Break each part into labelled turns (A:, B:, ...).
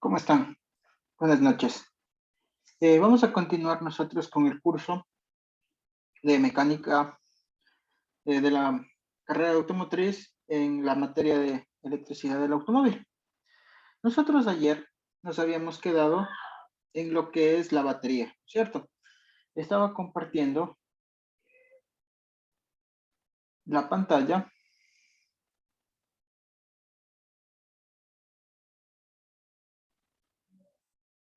A: ¿Cómo están? Buenas noches. Vamos a continuar nosotros con el curso de mecánica de la carrera de automotriz en la materia de electricidad del automóvil. Nosotros ayer nos habíamos quedado en lo que es la batería, ¿cierto? Estaba compartiendo la pantalla.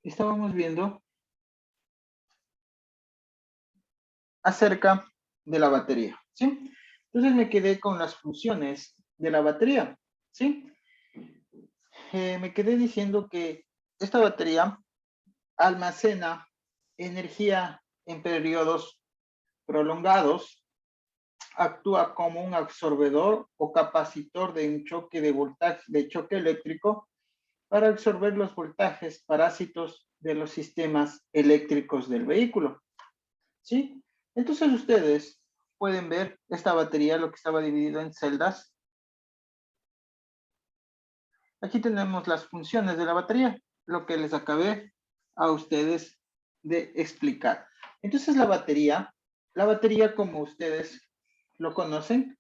A: Estábamos viendo acerca de la batería, ¿sí? Entonces me quedé con las funciones de la batería, ¿sí? Me quedé diciendo que esta batería almacena energía en periodos prolongados, actúa como un absorbedor o capacitor de un choque de voltaje, de choque eléctrico para absorber los voltajes parásitos de los sistemas eléctricos del vehículo. ¿Sí? Entonces ustedes pueden ver esta batería, lo que estaba dividido en celdas. Aquí tenemos las funciones de la batería, lo que les acabé a ustedes de explicar. Entonces la batería como ustedes lo conocen,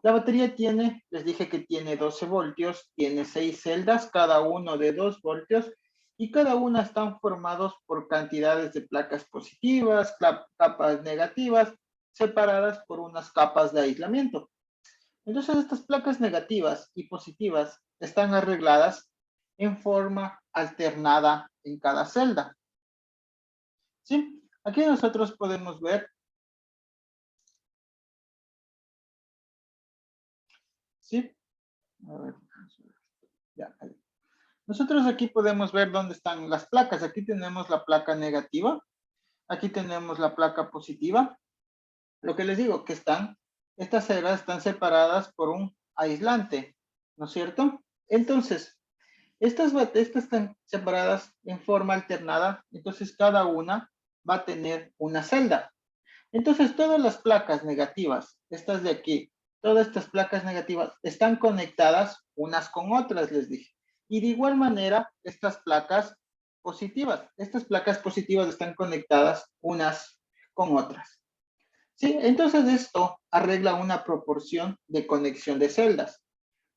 A: la batería tiene, les dije que tiene 12 voltios, tiene 6 celdas, cada uno de 2 voltios, y cada una están formados por cantidades de placas positivas, capas negativas, separadas por unas capas de aislamiento. Entonces estas placas negativas y positivas están arregladas en forma alternada en cada celda. ¿Sí? Aquí nosotros podemos ver. ¿Sí? A ver, ya, ahí. Nosotros aquí podemos ver dónde están las placas. Aquí tenemos la placa negativa. Aquí tenemos la placa positiva. Lo que les digo, que estas celdas están separadas por un aislante, ¿no es cierto? Entonces, estas están separadas en forma alternada, entonces cada una va a tener una celda. Entonces todas las placas negativas, estas de aquí, todas estas placas negativas están conectadas unas con otras, les dije. Y de igual manera, estas placas positivas están conectadas unas con otras. ¿Sí? Entonces esto arregla una proporción de conexión de celdas.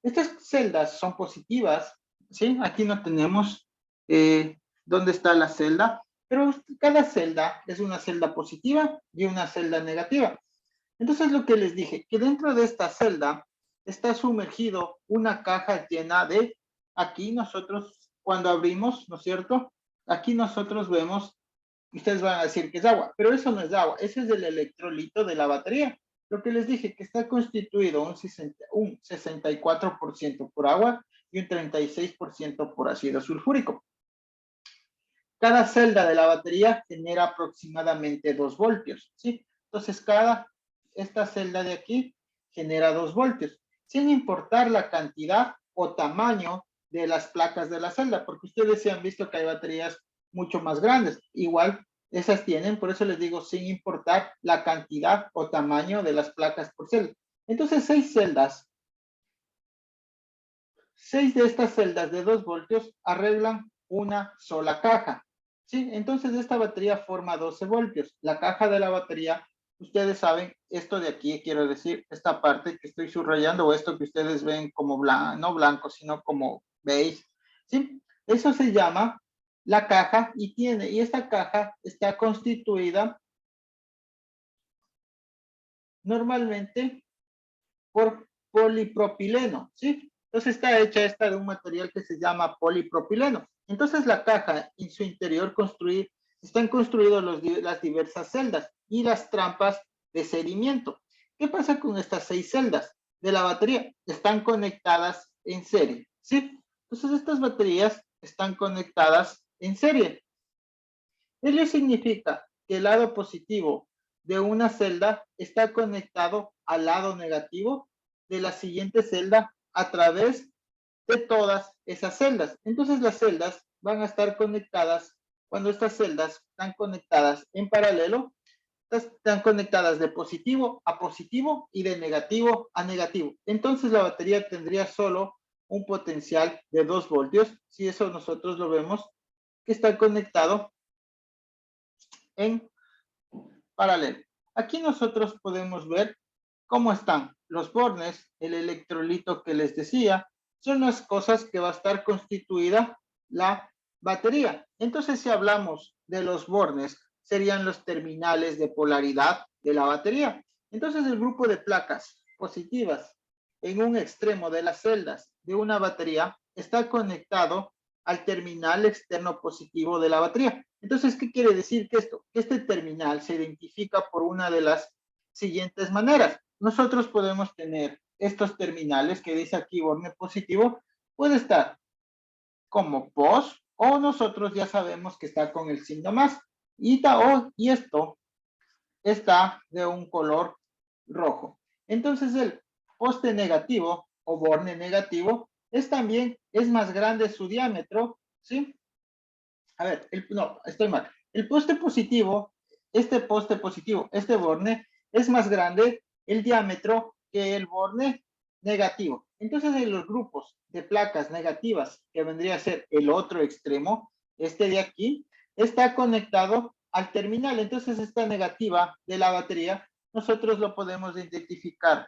A: Estas celdas son positivas, ¿sí? Aquí no tenemos dónde está la celda, pero cada celda es una celda positiva y una celda negativa. Entonces lo que les dije, que dentro de esta celda está sumergido una caja llena de, aquí nosotros cuando abrimos, ¿no es cierto? Aquí nosotros vemos, ustedes van a decir que es agua, pero eso no es agua, ese es el electrolito de la batería. Lo que les dije, que está constituido un 64% por agua y un 36% por ácido sulfúrico. Cada celda de la batería genera aproximadamente 2 voltios, ¿sí? Entonces, esta celda de aquí genera 2 voltios, sin importar la cantidad o tamaño de las placas de la celda, porque ustedes se han visto que hay baterías mucho más grandes. Igual, esas tienen, por eso les digo, sin importar la cantidad o tamaño de las placas por celda. Entonces, 6 celdas. 6 de estas celdas de 2 voltios arreglan una sola caja. ¿Sí? Entonces esta batería forma 12 voltios. La caja de la batería, ustedes saben, esto de aquí, quiero decir, esta parte que estoy subrayando o esto que ustedes ven como blanco, no blanco, sino como beige, ¿sí? Eso se llama la caja y esta caja está constituida normalmente por polipropileno, ¿sí? Entonces está hecha esta de un material que se llama polipropileno. Entonces la caja en su interior están construidos las diversas celdas y las trampas de seguimiento. ¿Qué pasa con estas 6 celdas de la batería? Están conectadas en serie, ¿sí? Entonces estas baterías están conectadas en serie. Ello significa que el lado positivo de una celda está conectado al lado negativo de la siguiente celda a través de todas esas celdas. Entonces las celdas van a estar conectadas, cuando estas celdas están conectadas en paralelo, están conectadas de positivo a positivo y de negativo a negativo. Entonces la batería tendría solo un potencial de 2 voltios. Si eso nosotros lo vemos que está conectado en paralelo. Aquí nosotros podemos ver cómo están los bornes, el electrolito que les decía, son las cosas que va a estar constituida la batería. Entonces, si hablamos de los bornes, serían los terminales de polaridad de la batería. Entonces, el grupo de placas positivas en un extremo de las celdas de una batería está conectado al terminal externo positivo de la batería. Entonces, ¿qué quiere decir que esto? Que este terminal se identifica por una de las siguientes maneras. Nosotros podemos tener estos terminales que dice aquí borne positivo, puede estar como pos o nosotros ya sabemos que está con el signo más y esto está de un color rojo. Entonces el poste negativo o borne negativo es más grande su diámetro, ¿sí? A ver, no, estoy mal. El poste positivo, este borne, es más grande el diámetro que el borne negativo. Entonces, en los grupos de placas negativas, que vendría a ser el otro extremo, este de aquí, está conectado al terminal. Entonces, esta negativa de la batería, nosotros lo podemos identificar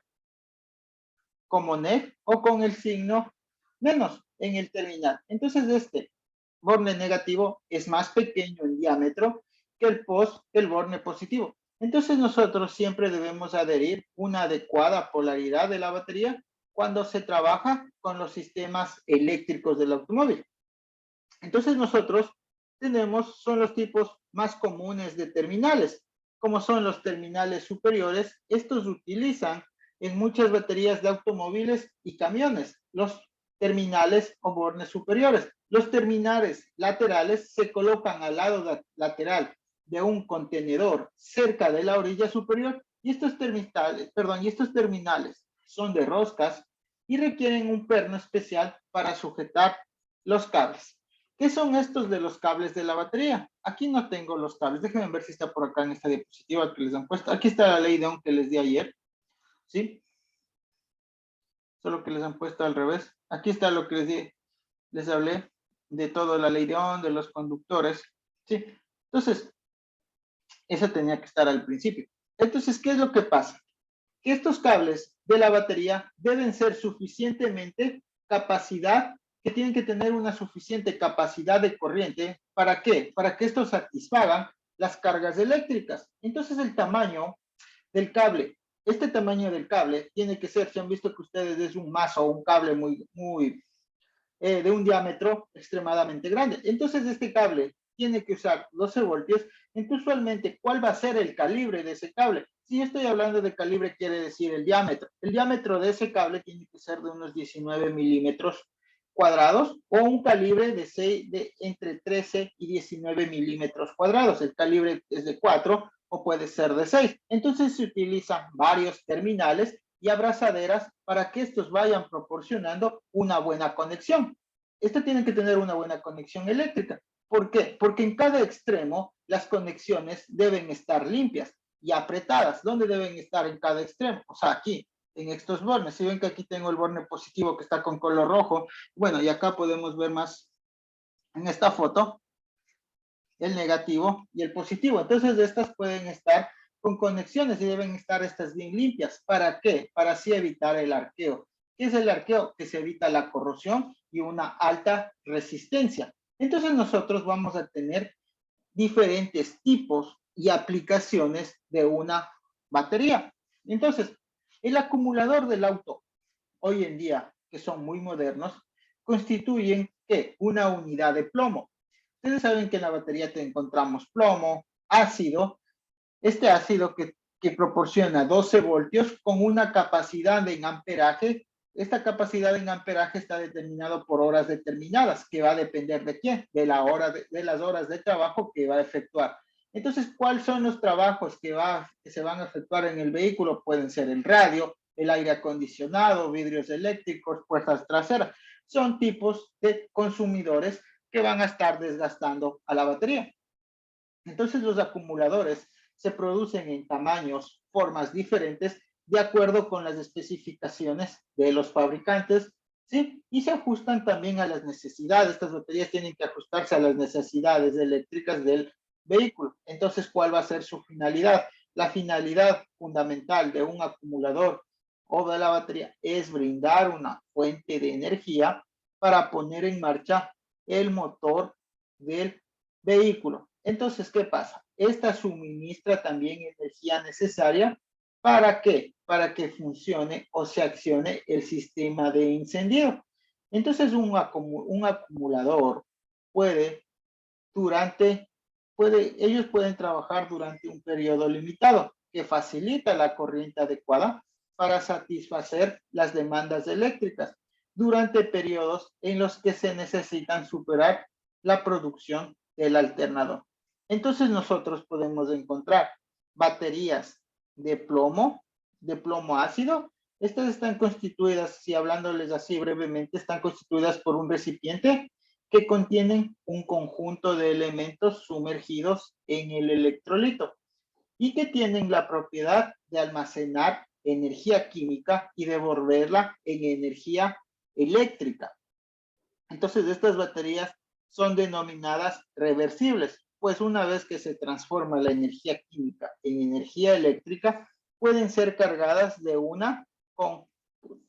A: como neg o con el signo menos en el terminal. Entonces, este borne negativo es más pequeño en diámetro que el borne positivo. Entonces nosotros siempre debemos adherir una adecuada polaridad de la batería cuando se trabaja con los sistemas eléctricos del automóvil. Entonces nosotros son los tipos más comunes de terminales, como son los terminales superiores. Estos utilizan en muchas baterías de automóviles y camiones los terminales o bornes superiores. Los terminales laterales se colocan al lado lateral de un contenedor cerca de la orilla superior y estos terminales son de roscas y requieren un perno especial para sujetar los cables. ¿Qué son estos de los cables de la batería? Aquí no tengo los cables. Déjenme ver si está por acá en esta diapositiva que les han puesto. Aquí está la ley de Ohm que les di ayer. ¿Sí? Solo que les han puesto al revés. Aquí está lo que les di. Les hablé de toda la ley de Ohm, de los conductores. ¿Sí? Entonces, eso tenía que estar al principio. Entonces, ¿qué es lo que pasa? Que estos cables de la batería deben ser suficientemente capacidad, que tienen que tener una suficiente capacidad de corriente. ¿Para qué? Para que estos satisfagan las cargas eléctricas. Entonces el tamaño del cable, este tamaño del cable tiene que ser, si han visto que ustedes es un mazo o un cable de un diámetro extremadamente grande. Entonces este cable tiene que usar 12 voltios. Entonces usualmente, ¿cuál va a ser el calibre de ese cable? Si estoy hablando de calibre, quiere decir el diámetro. El diámetro de ese cable tiene que ser de unos 19 milímetros cuadrados o un calibre de entre 13 y 19 milímetros cuadrados. El calibre es de 4 o puede ser de 6. Entonces se utilizan varios terminales y abrazaderas para que estos vayan proporcionando una buena conexión. Esto tiene que tener una buena conexión eléctrica. ¿Por qué? Porque en cada extremo las conexiones deben estar limpias y apretadas. ¿Dónde deben estar en cada extremo? O sea, aquí, en estos bornes. Si ven que aquí tengo el borne positivo que está con color rojo, bueno, y acá podemos ver más en esta foto el negativo y el positivo. Entonces, estas pueden estar con conexiones y deben estar estas bien limpias. ¿Para qué? Para así evitar el arqueo. ¿Qué es el arqueo? Que se evita la corrosión y una alta resistencia. Entonces, nosotros vamos a tener diferentes tipos y aplicaciones de una batería. Entonces, el acumulador del auto, hoy en día, que son muy modernos, constituyen ¿qué? Una unidad de plomo. Ustedes saben que en la batería te encontramos plomo, ácido, este ácido que proporciona 12 voltios con una capacidad en amperaje. Esta capacidad en amperaje está determinado por horas determinadas, que va a depender de quién, de las horas de trabajo que va a efectuar. Entonces, ¿cuáles son los trabajos que se van a efectuar en el vehículo? Pueden ser el radio, el aire acondicionado, vidrios eléctricos, puertas traseras. Son tipos de consumidores que van a estar desgastando a la batería. Entonces, los acumuladores se producen en tamaños, formas diferentes, de acuerdo con las especificaciones de los fabricantes ¿sí? Y se ajustan también a las necesidades. Estas baterías tienen que ajustarse a las necesidades eléctricas del vehículo. Entonces, ¿cuál va a ser su finalidad? La finalidad fundamental de un acumulador o de la batería es brindar una fuente de energía para poner en marcha el motor del vehículo. Entonces, ¿qué pasa? Esta suministra también energía necesaria. ¿Para qué? Para que funcione o se accione el sistema de incendio. Entonces, un acumulador puede, ellos pueden trabajar durante un periodo limitado que facilita la corriente adecuada para satisfacer las demandas eléctricas durante periodos en los que se necesitan superar la producción del alternador. Entonces nosotros podemos encontrar baterías de plomo ácido. Estas están constituidas, si hablándoles así brevemente, están constituidas por un recipiente que contienen un conjunto de elementos sumergidos en el electrolito y que tienen la propiedad de almacenar energía química y devolverla en energía eléctrica. Entonces, estas baterías son denominadas reversibles, pues una vez que se transforma la energía química en energía eléctrica, pueden ser cargadas de una con,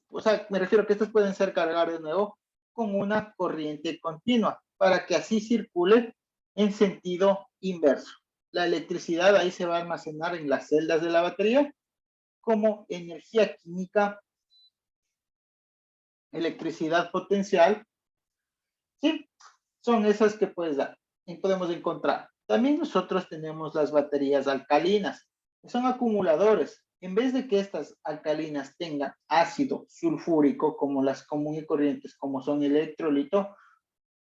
A: o sea, me refiero a que estas pueden ser cargadas de nuevo con una corriente continua, para que así circule en sentido inverso. La electricidad ahí se va a almacenar en las celdas de la batería como energía química, electricidad potencial, ¿sí? Son esas que puedes dar y podemos encontrar. También nosotros tenemos las baterías alcalinas, que son acumuladores. En vez de que estas alcalinas tengan ácido sulfúrico, como las comunes y corrientes, como son el electrolito,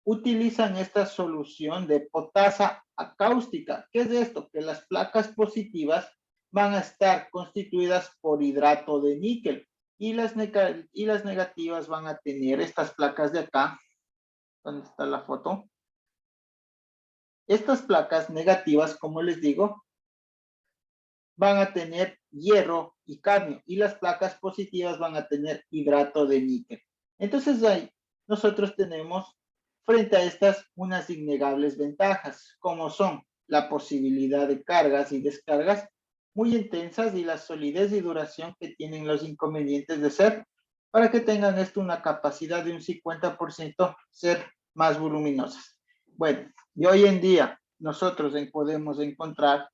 A: utilizan esta solución de potasa cáustica. ¿Qué es esto? Que las placas positivas van a estar constituidas por hidrato de níquel y las negativas van a tener estas placas de acá. ¿Dónde está la foto? Estas placas negativas, como les digo, van a tener hierro y cadmio y las placas positivas van a tener hidrato de níquel. Entonces ahí nosotros tenemos frente a estas unas innegables ventajas, como son la posibilidad de cargas y descargas muy intensas y la solidez y duración que tienen los inconvenientes de ser, para que tengan esto una capacidad de un 50% ser más voluminosas. Bueno, y hoy en día nosotros podemos encontrar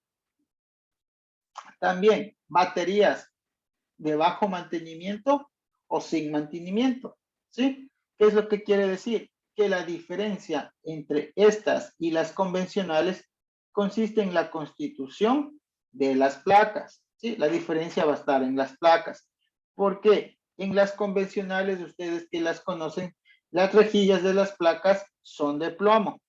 A: también baterías de bajo mantenimiento o sin mantenimiento, ¿sí? ¿Qué es lo que quiere decir? Que la diferencia entre estas y las convencionales consiste en la constitución de las placas, ¿sí? La diferencia va a estar en las placas. ¿Por qué? En las convencionales, ustedes que las conocen, las rejillas de las placas son de plomo.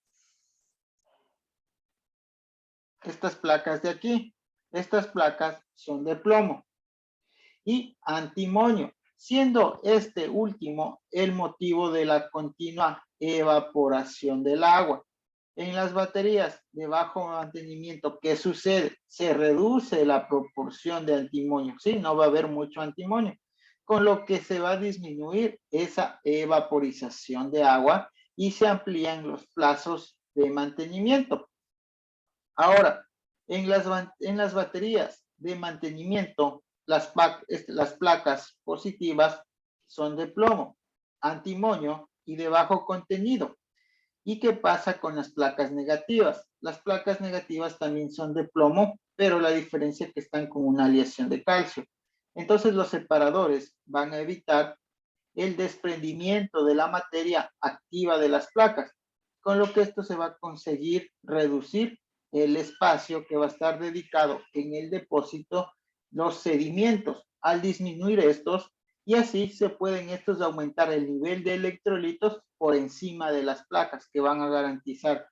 A: Estas placas de aquí, estas placas son de plomo y antimonio, siendo este último el motivo de la continua evaporación del agua. En las baterías de bajo mantenimiento, ¿qué sucede? Se reduce la proporción de antimonio, ¿sí? No va a haber mucho antimonio, con lo que se va a disminuir esa evaporización de agua y se amplían los plazos de mantenimiento. Ahora, en las baterías de mantenimiento, las placas positivas son de plomo, antimonio y de bajo contenido. ¿Y qué pasa con las placas negativas? Las placas negativas también son de plomo, pero la diferencia es que están con una aleación de calcio. Entonces los separadores van a evitar el desprendimiento de la materia activa de las placas, con lo que esto se va a conseguir reducir el espacio que va a estar dedicado en el depósito, los sedimentos. Al disminuir estos, y así se pueden estos aumentar el nivel de electrolitos por encima de las placas, que van a garantizar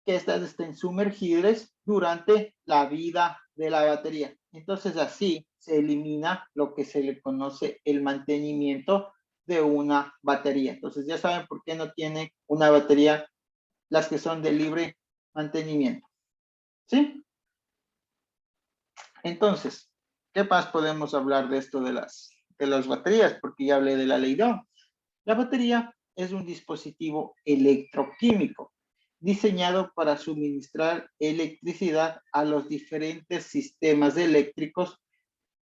A: que estas estén sumergibles durante la vida de la batería. Entonces así se elimina lo que se le conoce el mantenimiento de una batería. Entonces ya saben por qué no tiene una batería las que son de libre mantenimiento. ¿Sí? Entonces, ¿qué más podemos hablar de esto de las baterías? Porque ya hablé de la ley de Ohm. La batería es un dispositivo electroquímico diseñado para suministrar electricidad a los diferentes sistemas eléctricos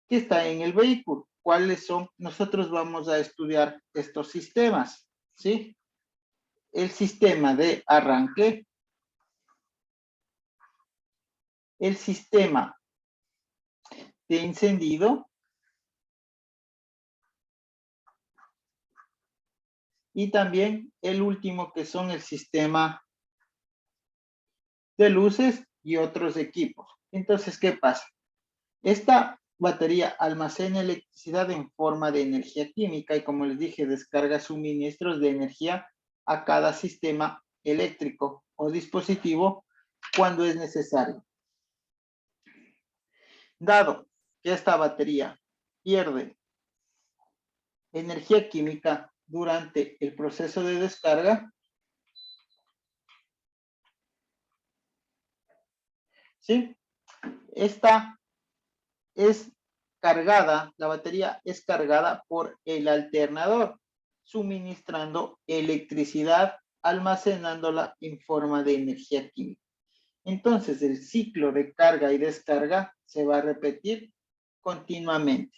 A: que están en el vehículo. ¿Cuáles son? Nosotros vamos a estudiar estos sistemas, ¿sí? El sistema de arranque, el sistema de encendido y también el último que son el sistema de luces y otros equipos. Entonces, ¿qué pasa? Esta batería almacena electricidad en forma de energía química y, como les dije, descarga suministros de energía a cada sistema eléctrico o dispositivo cuando es necesario. Dado que esta batería pierde energía química durante el proceso de descarga, ¿sí? Esta es cargada, la batería es cargada por el alternador, suministrando electricidad, almacenándola en forma de energía química. Entonces, el ciclo de carga y descarga se va a repetir continuamente.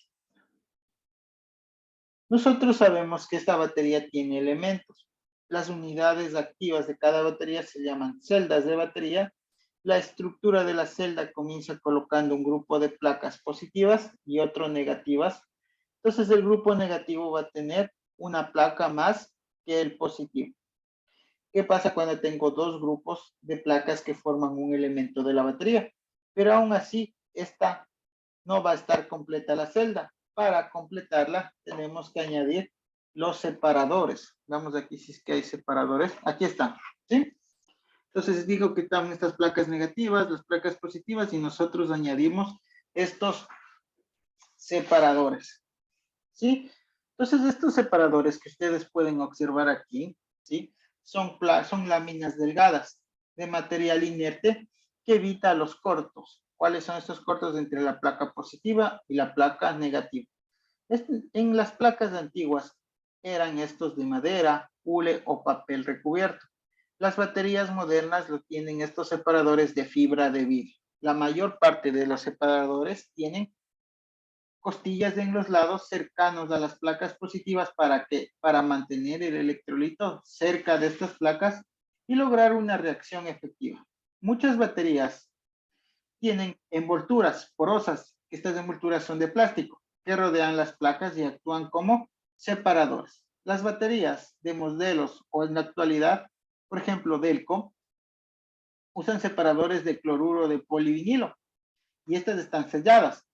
A: Nosotros sabemos que esta batería tiene elementos. Las unidades activas de cada batería se llaman celdas de batería. La estructura de la celda comienza colocando un grupo de placas positivas y otro negativas. Entonces el grupo negativo va a tener una placa más que el positivo. ¿Qué pasa cuando tengo dos grupos de placas que forman un elemento de la batería? Pero aún así, esta no va a estar completa la celda. Para completarla, tenemos que añadir los separadores. Vamos aquí si es que hay separadores. Aquí están, ¿sí? Entonces digo que están estas placas negativas, las placas positivas, y nosotros añadimos estos separadores, ¿sí? Entonces estos separadores que ustedes pueden observar aquí, ¿sí? Son láminas delgadas de material inerte que evita los cortos. ¿Cuáles son estos cortos entre la placa positiva y la placa negativa? En las placas antiguas eran estos de madera, hule o papel recubierto. Las baterías modernas lo tienen estos separadores de fibra de vidrio. La mayor parte de los separadores tienen costillas en los lados cercanos a las placas positivas para mantener el electrolito cerca de estas placas y lograr una reacción efectiva. Muchas baterías tienen envolturas porosas. Estas envolturas son de plástico que rodean las placas y actúan como separadores. Las baterías de modelos o en la actualidad, por ejemplo, Delco, usan separadores de cloruro de polivinilo y estas están selladas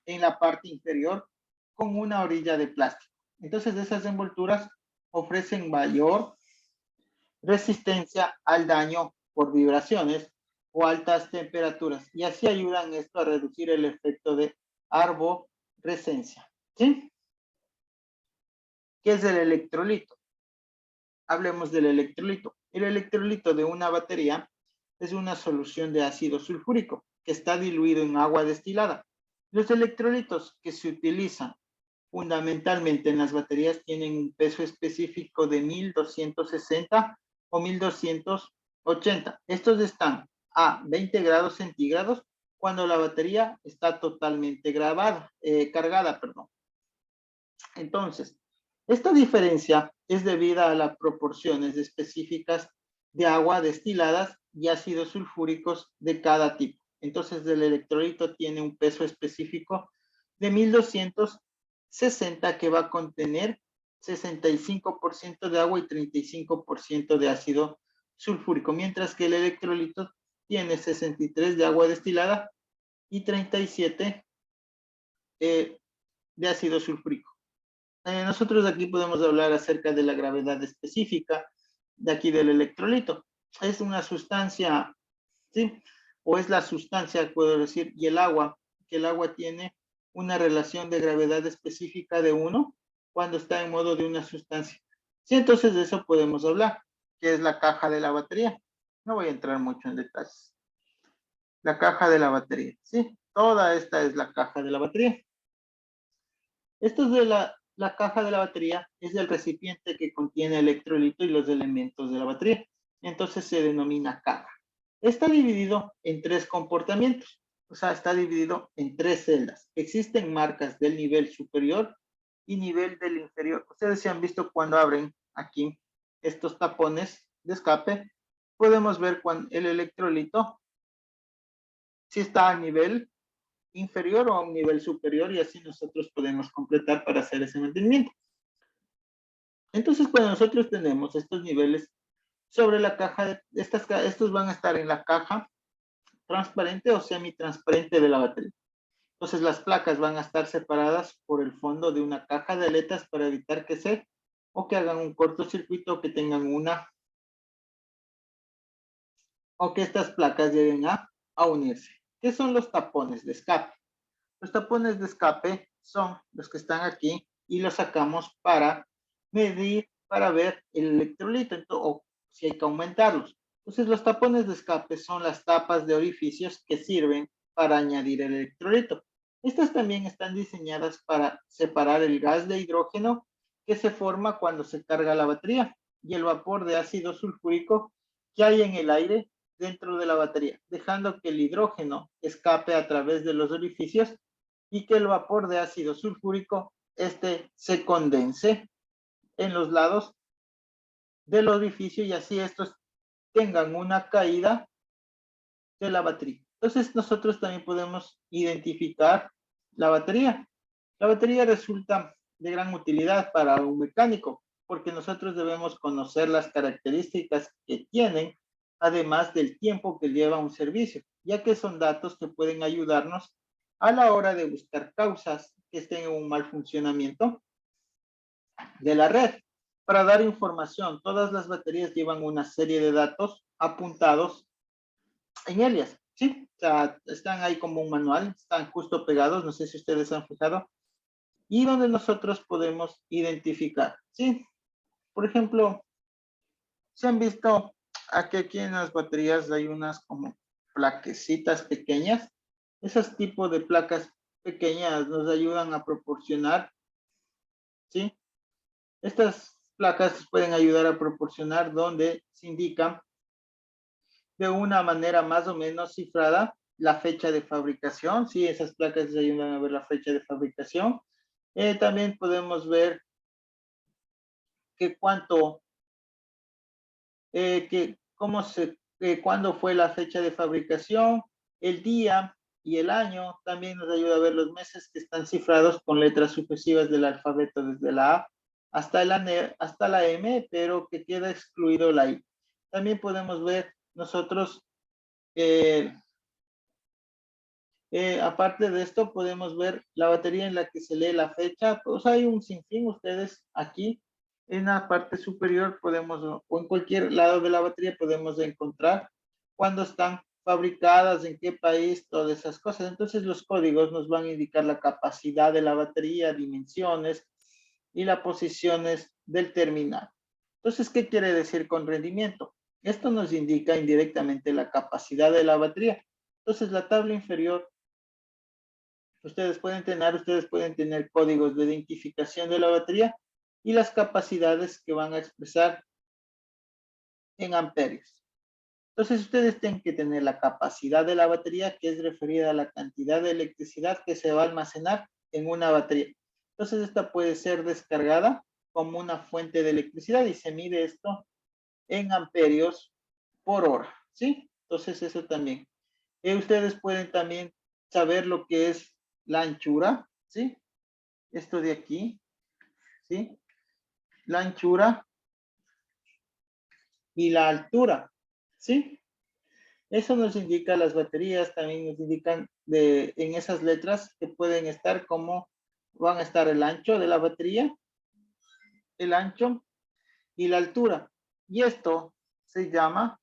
A: en la parte inferior con una orilla de plástico. Entonces esas envolturas ofrecen mayor resistencia al daño por vibraciones o altas temperaturas y así ayudan esto a reducir el efecto de arborescencia. ¿Sí? ¿Qué es el electrolito? Hablemos del electrolito. El electrolito de una batería es una solución de ácido sulfúrico que está diluido en agua destilada. Los electrolitos que se utilizan fundamentalmente en las baterías tienen un peso específico de 1260 o 1280. Estos están a 20 grados centígrados cuando la batería está totalmente cargada. Entonces, esta diferencia es debida a las proporciones específicas de agua destiladas y ácidos sulfúricos de cada tipo. Entonces, el electrolito tiene un peso específico de 1260 que va a contener 65% de agua y 35% de ácido sulfúrico, mientras que el electrolito tiene 63 de agua destilada y 37 de ácido sulfúrico. Nosotros aquí podemos hablar acerca de la gravedad específica de aquí del electrolito. Es una sustancia, ¿sí? O es la sustancia, puedo decir, y el agua, que el agua tiene una relación de gravedad específica de 1 cuando está en modo de una sustancia. Sí, entonces de eso podemos hablar, que es la caja de la batería. No voy a entrar mucho en detalles. La caja de la batería, ¿sí? Toda esta es la caja de la batería. Esto es la caja de la batería es el recipiente que contiene el electrolito y los elementos de la batería. Entonces se denomina caja. Está dividido en 3 comportamientos. O sea, está dividido en 3 celdas. Existen marcas del nivel superior y nivel del inferior. Ustedes se han visto cuando abren aquí estos tapones de escape, podemos ver cuando el electrolito si está a nivel inferior o a un nivel superior y así nosotros podemos completar para hacer ese mantenimiento. Entonces, cuando nosotros tenemos estos niveles sobre la caja, estos van a estar en la caja transparente o semitransparente de la batería. Entonces, las placas van a estar separadas por el fondo de una caja de aletas para evitar que que hagan un cortocircuito o que tengan o que estas placas lleguen a unirse. ¿Qué son los tapones de escape? Los tapones de escape son los que están aquí y los sacamos para medir, para ver el electrolito o si hay que aumentarlos. Entonces, los tapones de escape son las tapas de orificios que sirven para añadir el electrolito. Estas también están diseñadas para separar el gas de hidrógeno que se forma cuando se carga la batería y el vapor de ácido sulfúrico que hay en el aire dentro de la batería, dejando que el hidrógeno escape a través de los orificios y que el vapor de ácido sulfúrico se condense en los lados del orificio y así estos tengan una caída de la batería. Entonces nosotros también podemos identificar la batería. La batería resulta de gran utilidad para un mecánico porque nosotros debemos conocer las características que tienen, además del tiempo que lleva un servicio, ya que son datos que pueden ayudarnos a la hora de buscar causas que estén en un mal funcionamiento de la red. Para dar información, todas las baterías llevan una serie de datos apuntados en ellas, ¿sí? O sea, están ahí como un manual, están justo pegados, no sé si ustedes han fijado, y donde nosotros podemos identificar, ¿sí? Por ejemplo, se han visto aquí en las baterías hay unas como plaquecitas pequeñas. Esos tipos de placas pequeñas nos ayudan a proporcionar, ¿sí? Estas placas pueden ayudar a proporcionar donde se indica de una manera más o menos cifrada la fecha de fabricación, ¿sí? Esas placas nos ayudan a ver la fecha de fabricación. También podemos ver que cuándo fue la fecha de fabricación, el día y el año. También nos ayuda a ver los meses que están cifrados con letras sucesivas del alfabeto desde la A hasta la M, pero que queda excluido la I. También podemos ver nosotros, aparte de esto, podemos ver la batería en la que se lee la fecha. Pues hay un sinfín, ustedes aquí en la parte superior podemos, o en cualquier lado de la batería podemos encontrar cuándo están fabricadas, en qué país, todas esas cosas. Entonces los códigos nos van a indicar la capacidad de la batería, dimensiones y las posiciones del terminal. Entonces, ¿qué quiere decir con rendimiento? Esto nos indica indirectamente la capacidad de la batería. Entonces, la tabla inferior, ustedes pueden tener códigos de identificación de la batería y las capacidades que van a expresar en amperios. Entonces, ustedes tienen que tener la capacidad de la batería, que es referida a la cantidad de electricidad que se va a almacenar en una batería. Entonces, esta puede ser descargada como una fuente de electricidad y se mide esto en amperios por hora, ¿sí? Entonces, eso también. Ustedes pueden también saber lo que es la anchura, ¿sí? Esto de aquí, ¿sí? La anchura y la altura, ¿sí? Eso nos indica las baterías, también nos indican en esas letras que pueden estar como van a estar el ancho de la batería, el ancho y la altura. Y esto se llama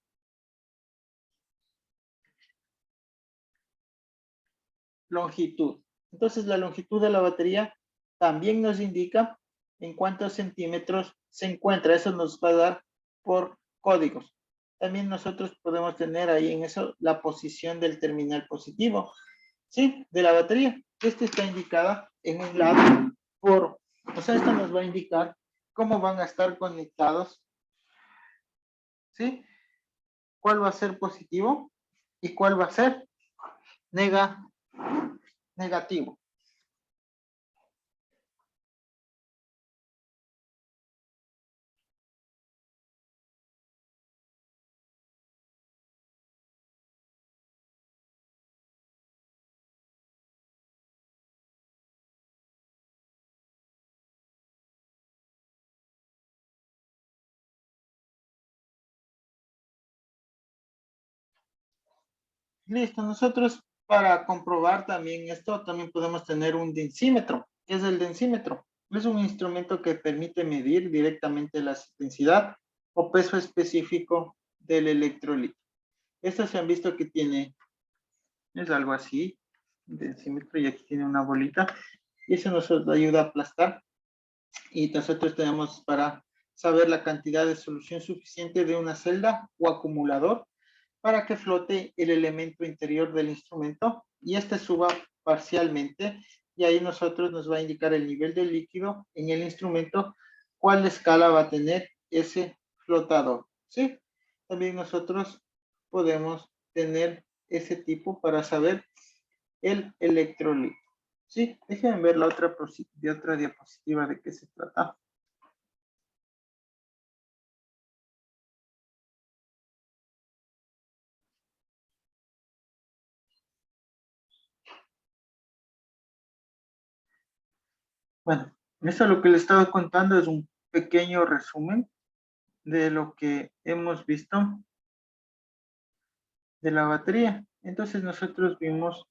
A: longitud. Entonces la longitud de la batería también nos indica en cuántos centímetros se encuentra. Eso nos va a dar por códigos. También nosotros podemos tener ahí en eso la posición del terminal positivo, ¿sí? De la batería. Esta está indicada en un lado por O sea, esto nos va a indicar cómo van a estar conectados, ¿sí? ¿Cuál va a ser positivo y cuál va a ser nega, negativo? Listo, nosotros para comprobar también esto, también podemos tener un densímetro. ¿Qué es el densímetro? Es un instrumento que permite medir directamente la densidad o peso específico del electrolito. Estos se han visto que tiene, es algo así, un densímetro, y aquí tiene una bolita, y eso nos ayuda a aplastar. Y nosotros tenemos para saber la cantidad de solución suficiente de una celda o acumulador para que flote el elemento interior del instrumento y este suba parcialmente, y ahí nosotros nos va a indicar el nivel del líquido en el instrumento, cuál escala va a tener ese flotador, ¿sí? También nosotros podemos tener ese tipo para saber el electrolito, ¿sí? Déjenme ver la otra, de otra diapositiva de qué se trata. Bueno, esto lo que les estaba contando es un pequeño resumen de lo que hemos visto de la batería. Entonces nosotros vimos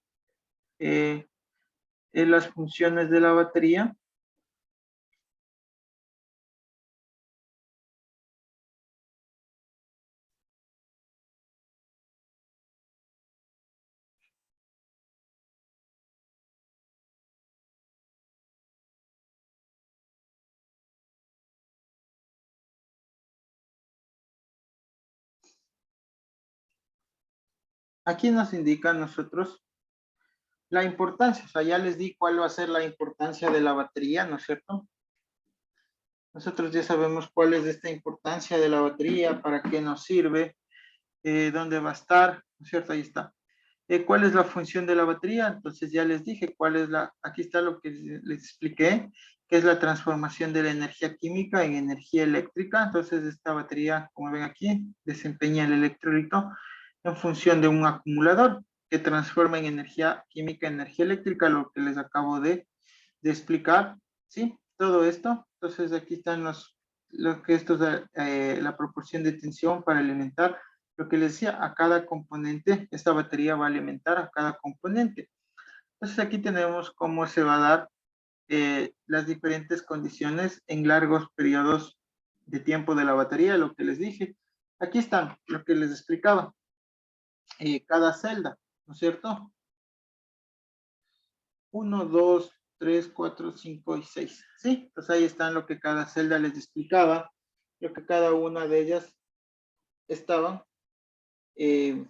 A: eh, las funciones de la batería. Aquí nos indica a nosotros la importancia, o sea, ya les di cuál va a ser la importancia de la batería, ¿no es cierto? Nosotros ya sabemos cuál es esta importancia de la batería, para qué nos sirve, dónde va a estar, ¿no es cierto? Ahí está. ¿Cuál es la función de la batería? Entonces ya les dije cuál es aquí está lo que les expliqué, que es la transformación de la energía química en energía eléctrica. Entonces esta batería, como ven aquí, desempeña el electrolito en función de un acumulador que transforma en energía química en energía eléctrica, lo que les acabo de explicar, ¿sí? Todo esto. Entonces aquí están lo que esto es la proporción de tensión para alimentar lo que les decía, a cada componente, esta batería va a alimentar a cada componente. Entonces aquí tenemos cómo se va a dar las diferentes condiciones en largos periodos de tiempo de la batería, lo que les dije. Aquí están, lo que les explicaba, cada celda, ¿no es cierto? 1, 2, 3, 4, 5 y 6, ¿sí? Entonces ahí están lo que cada celda les explicaba, lo que cada una de ellas estaban eh,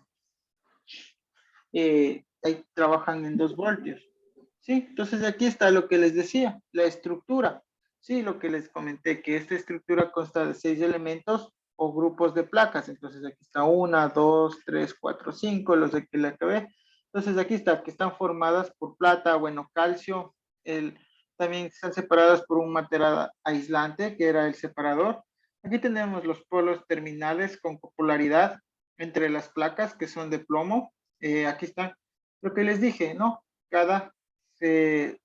A: ahí trabajan en 2 voltios. ¿Sí? Entonces aquí está lo que les decía, la estructura. Sí, lo que les comenté, que esta estructura consta de 6 elementos o grupos de placas. Entonces aquí está 1, 2, 3, 4, 5, los de que le acabé. Entonces aquí está, que están formadas por plata, bueno, calcio. También están separadas por un material aislante, que era el separador. Aquí tenemos los polos terminales con polaridad entre las placas, que son de plomo. Aquí está lo que les dije, ¿no? Cada, eh,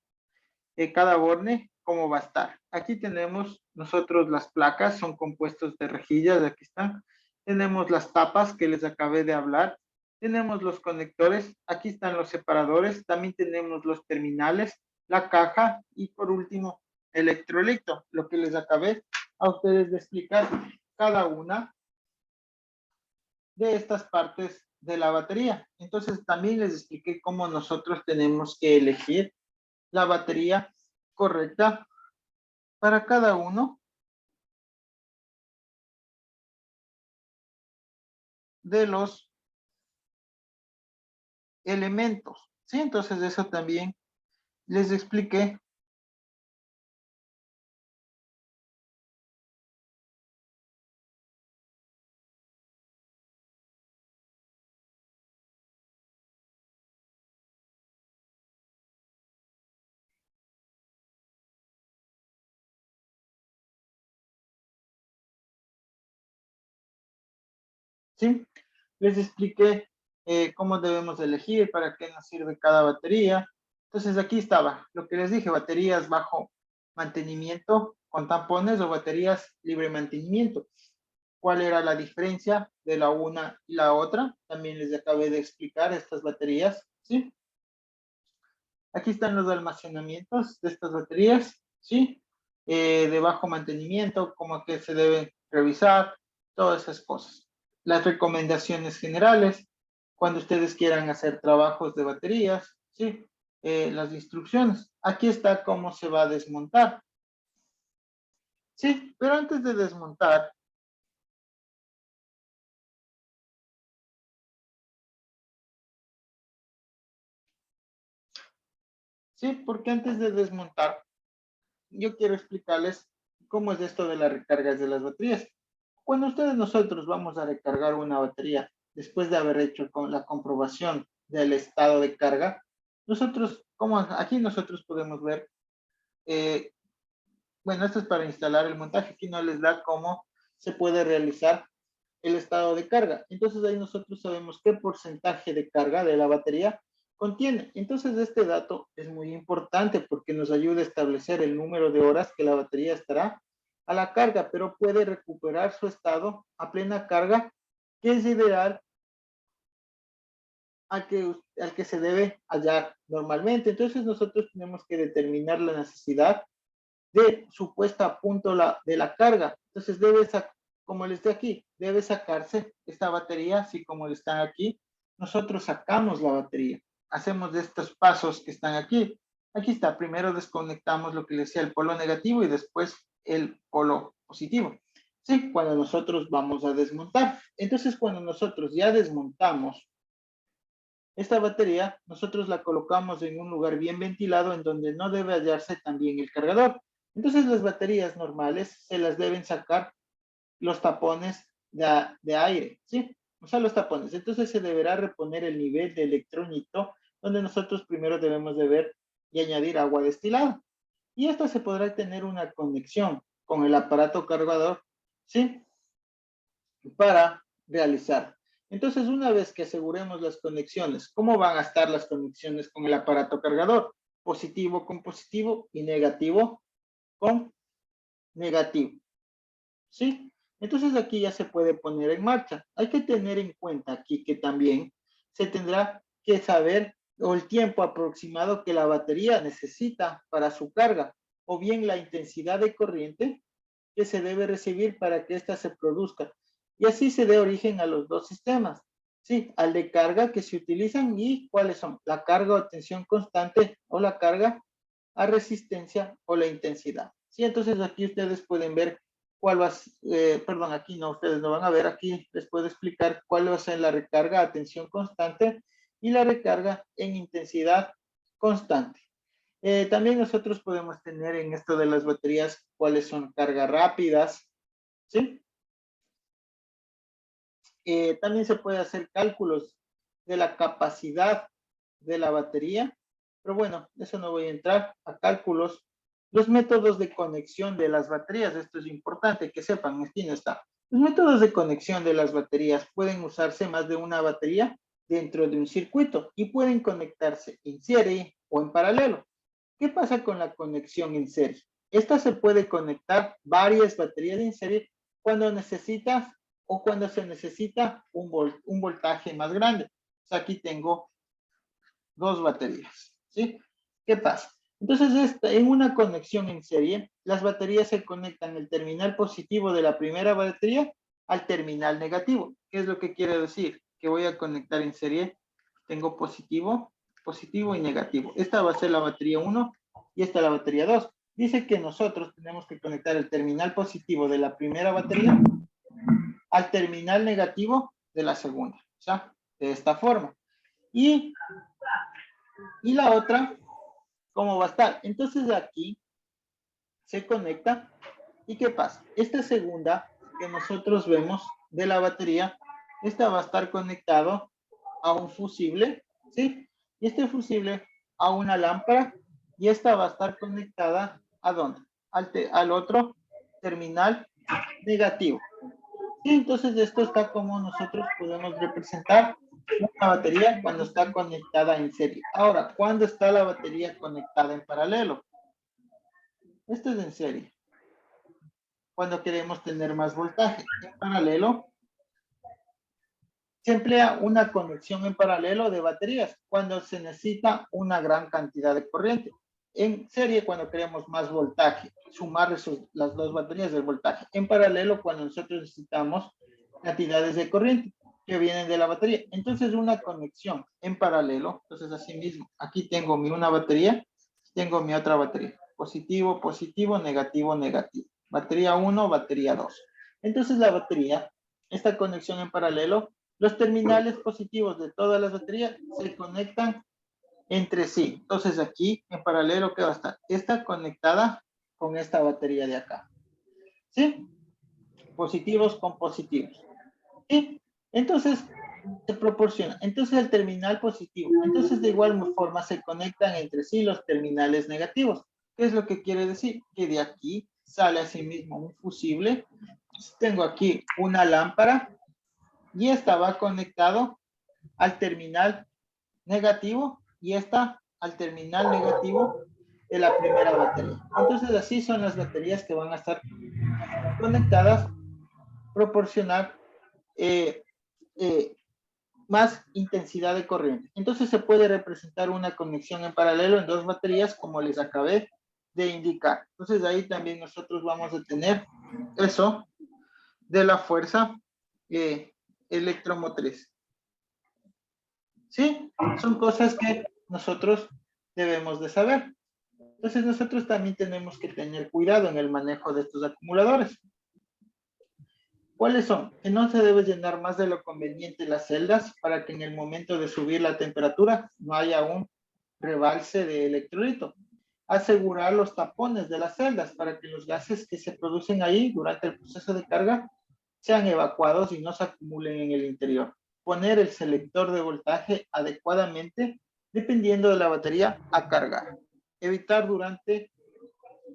A: cada borne, cómo va a estar. Aquí tenemos nosotros las placas, son compuestos de rejillas, aquí están. Tenemos las tapas que les acabé de hablar. Tenemos los conectores, aquí están los separadores, también tenemos los terminales, la caja y por último, electrolito, lo que les acabé a ustedes de explicar cada una de estas partes de la batería. Entonces también les expliqué cómo nosotros tenemos que elegir la batería correcta para cada uno de los elementos. ¿Sí? Entonces eso también les expliqué ¿sí? Les expliqué cómo debemos elegir, para qué nos sirve cada batería. Entonces aquí estaba lo que les dije, baterías bajo mantenimiento con tampones o baterías libre mantenimiento. ¿Cuál era la diferencia de la una y la otra? También les acabé de explicar estas baterías, ¿sí? Aquí están los almacenamientos de estas baterías, ¿sí? De bajo mantenimiento, como que se deben revisar, todas esas cosas. Las recomendaciones generales, cuando ustedes quieran hacer trabajos de baterías, ¿sí? Las instrucciones. Aquí está cómo se va a desmontar. Sí, pero antes de desmontar, sí, porque antes de desmontar, yo quiero explicarles cómo es esto de las recargas de las baterías. Cuando nosotros vamos a recargar una batería, después de haber hecho con la comprobación del estado de carga, nosotros, como aquí nosotros podemos ver, eh, bueno, esto es para instalar el montaje, aquí no les da cómo se puede realizar el estado de carga. Entonces ahí nosotros sabemos qué porcentaje de carga de la batería contiene. Entonces este dato es muy importante porque nos ayuda a establecer el número de horas que la batería estará a la carga, pero puede recuperar su estado a plena carga, que es ideal al que se debe hallar normalmente. Entonces nosotros tenemos que determinar la necesidad de su puesta a punto de la carga. Entonces como les de aquí, debe sacarse esta batería, así como le están aquí. Nosotros sacamos la batería, hacemos de estos pasos que están aquí. Aquí está, primero desconectamos lo que les decía el polo negativo y después el polo positivo. Sí, cuando nosotros vamos a desmontar. Entonces, cuando nosotros ya desmontamos esta batería, nosotros la colocamos en un lugar bien ventilado en donde no debe hallarse también el cargador. Entonces las baterías normales se las deben sacar los tapones de aire, ¿sí? O sea, los tapones. Entonces se deberá reponer el nivel de electronito, donde nosotros primero debemos de ver y añadir agua destilada. Y esta se podrá tener una conexión con el aparato cargador, ¿sí? Para realizar. Entonces, una vez que aseguremos las conexiones, ¿cómo van a estar las conexiones con el aparato cargador? Positivo con positivo y negativo con negativo. ¿Sí? Entonces aquí ya se puede poner en marcha. Hay que tener en cuenta aquí que también se tendrá que saber o el tiempo aproximado que la batería necesita para su carga o bien la intensidad de corriente que se debe recibir para que ésta se produzca. Y así se dé origen a los dos sistemas. Sí, al de carga que se utilizan y cuáles son la carga a tensión constante o la carga a resistencia o la intensidad. Sí, entonces aquí ustedes pueden ver cuál va a perdón, aquí no, ustedes no van a ver, aquí les puedo explicar cuál va a ser la recarga a tensión constante y la recarga en intensidad constante. También nosotros podemos tener en esto de las baterías cuáles son cargas rápidas, ¿sí? También se puede hacer cálculos de la capacidad de la batería, pero bueno, eso no voy a entrar a cálculos. Los métodos de conexión de las baterías, esto es importante que sepan, aquí no está. Los métodos de conexión de las baterías pueden usarse más de una batería dentro de un circuito y pueden conectarse en serie o en paralelo. ¿Qué pasa con la conexión en serie? Esta se puede conectar varias baterías en serie cuando necesitas o cuando se necesita un voltaje más grande. O sea, aquí tengo dos baterías, ¿sí? ¿Qué pasa? Entonces, en una conexión en serie, las baterías se conectan el terminal positivo de la primera batería al terminal negativo. ¿Qué es lo que quiere decir? Que voy a conectar en serie, tengo positivo, positivo y negativo. Esta va a ser la batería 1 y esta la batería 2. Dice que nosotros tenemos que conectar el terminal positivo de la primera batería al terminal negativo de la segunda. O sea, de esta forma. Y, y la otra, ¿cómo va a estar? Entonces aquí se conecta. ¿Y qué pasa? Esta segunda que nosotros vemos de la batería, esta va a estar conectado a un fusible, ¿sí? Y este fusible a una lámpara y esta va a estar conectada ¿a dónde? Al otro terminal negativo. Sí, entonces esto está como nosotros podemos representar una batería cuando está conectada en serie. Ahora, ¿cuándo está la batería conectada en paralelo? Esto es en serie. Cuando queremos tener más voltaje. En paralelo, se emplea una conexión en paralelo de baterías cuando se necesita una gran cantidad de corriente. En serie, cuando queremos más voltaje, sumar las dos baterías del voltaje. En paralelo, cuando nosotros necesitamos cantidades de corriente que vienen de la batería. Entonces, una conexión en paralelo. Entonces, así mismo, aquí tengo una batería, tengo mi otra batería. Positivo, positivo, negativo, negativo. Batería 1, batería 2. Entonces, la batería, esta conexión en paralelo, los terminales positivos de todas las baterías se conectan entre sí. Entonces aquí en paralelo, ¿qué va a estar? Está conectada con esta batería de acá. ¿Sí? Positivos con positivos. ¿Sí? Entonces se proporciona. Entonces el terminal positivo. Entonces de igual forma se conectan entre sí los terminales negativos. ¿Qué es lo que quiere decir? Que de aquí sale asimismo un fusible. Tengo aquí una lámpara y esta va conectado al terminal negativo y esta al terminal negativo de la primera batería. Entonces así son las baterías que van a estar conectadas, proporcionar más intensidad de corriente. Entonces se puede representar una conexión en paralelo en dos baterías como les acabé de indicar. Entonces ahí también nosotros vamos a tener eso de la fuerza electromotriz. ¿Sí? Son cosas que nosotros debemos de saber. Entonces nosotros también tenemos que tener cuidado en el manejo de estos acumuladores. ¿Cuáles son? Que no se debe llenar más de lo conveniente las celdas para que en el momento de subir la temperatura no haya un rebalse de electrolito. Asegurar los tapones de las celdas para que los gases que se producen ahí durante el proceso de carga sean evacuados y no se acumulen en el interior. Poner el selector de voltaje adecuadamente dependiendo de la batería a cargar. Evitar durante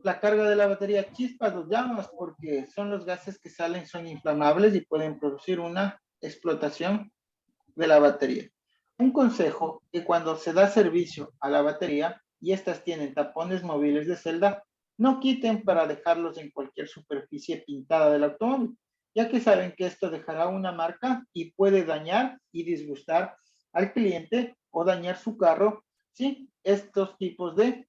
A: la carga de la batería chispas o llamas porque son los gases que salen, son inflamables y pueden producir una explotación de la batería. Un consejo que cuando se da servicio a la batería y estas tienen tapones móviles de celda, no quiten para dejarlos en cualquier superficie pintada del automóvil, ya que saben que esto dejará una marca y puede dañar y disgustar al cliente o dañar su carro, ¿sí? Estos tipos de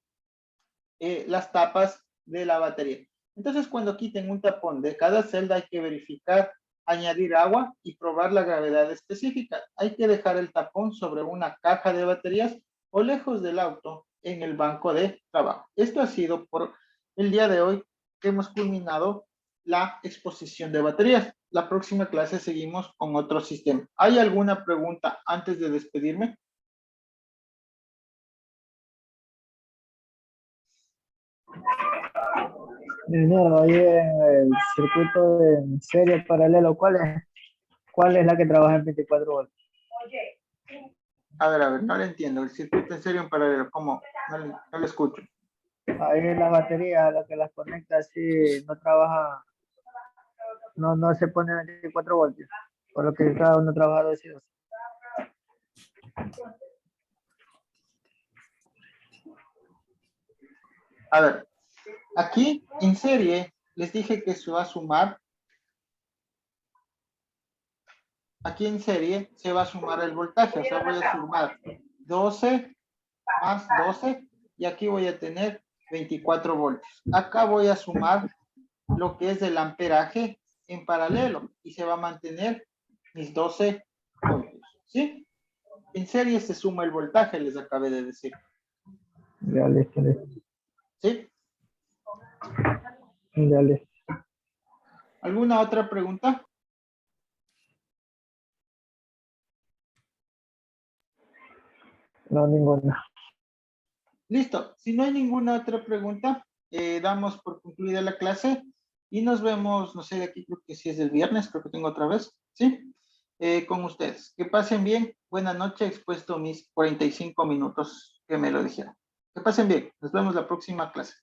A: las tapas de la batería. Entonces, cuando quiten un tapón de cada celda, hay que verificar, añadir agua y probar la gravedad específica. Hay que dejar el tapón sobre una caja de baterías o lejos del auto en el banco de trabajo. Esto ha sido por el día de hoy que hemos culminado la exposición de baterías. La próxima clase seguimos con otro sistema. ¿Hay alguna pregunta antes de despedirme?
B: Ingeniero, ahí en el circuito de serie paralelo, ¿cuál es la que trabaja en 24 voltios?
A: A ver, no le entiendo. El circuito en serio en paralelo, ¿cómo? No le escucho.
B: Ahí la batería, la que las conecta así, no trabaja, no se pone 24 voltios, por lo que cada uno trabaja 2 y 2.
A: A ver, aquí en serie les dije que se va a sumar. Aquí en serie se va a sumar el voltaje, o sea, voy a sumar 12 más 12 y aquí voy a tener 24 voltios. Acá voy a sumar lo que es el amperaje en paralelo y se va a mantener mis 12 voltios, ¿sí? En serie se suma el voltaje, les acabé de decir,
B: Ya listo, listo.
A: ¿sí?
B: Ya listo.
A: ¿Alguna otra pregunta?
B: No, ninguna.
A: Listo. Si no hay ninguna otra pregunta, damos por concluida la clase y nos vemos, no sé, de aquí creo que sí es el viernes, creo que tengo otra vez, ¿sí? Con ustedes. Que pasen bien. Buenas noches. He expuesto mis 45 minutos que me lo dijeron. Que pasen bien. Nos vemos la próxima clase.